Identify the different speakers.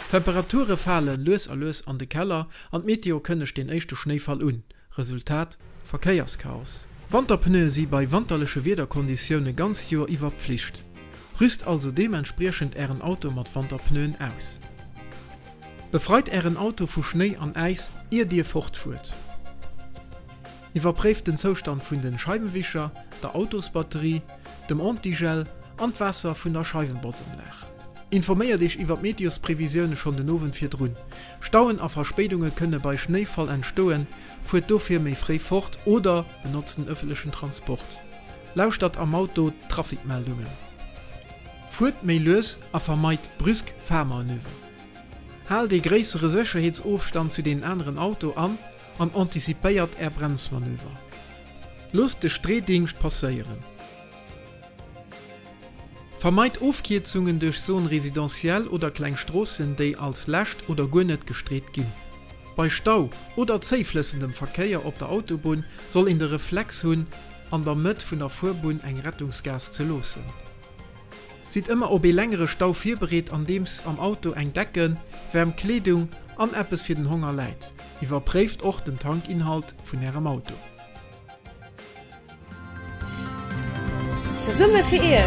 Speaker 1: Temperature fallen lös an de Keller an Meteo kënnech den echte Schneefall un. Resultat: Verkehrschaos. Wanderpneu sie bei wanderliche Wederkonditionen ganz Jahr iwwer Pflicht. Rüst also dementsprechend Ihren Auto mat Wanderpneuen aus. Befreit Ihren Auto vu Schnee an Eis, ihr dir fortfuhrt. Überprüft den Zustand vun den Scheibenwischer, der Autosbatterie, dem Antigel an Wasser vun der Scheibenbotsenlech. Informier dich iwwer Meteosprävisionen schon den Owen fir run. Stauen a Verspätungen könne bei Schneefall entstoen, fuhrt dofir méi frei fort oder benutzen öffentlichen Transport. Lauscht am Auto Trafikmeldungen. Fuhrt méi los a vermeid brüsk Fahrmanöver. Hal de gräsere Sicherheitsaufstand zu den anderen Auto an antizipéiert Bremsmanöver. Lust de Strehdingst passieren. Vermeid Aufkürzungen durch so residentiell oder Kleinstraßen, die als Lächt oder Gunnet gestreht gin. Bei Stau oder zeiflissendem Verkehr op der Autobahn soll in der Reflex hun an der Mitte von der Vorbahn eng Rettungsgas zu losen. Sieht immer ob längere Stau vorberät, an dems am Auto eng Decken, Wärmkleidung an Appes für den Hunger leid. Überprüft auch den Tankinhalt von ihrem Auto.
Speaker 2: Zur Summe für ihr.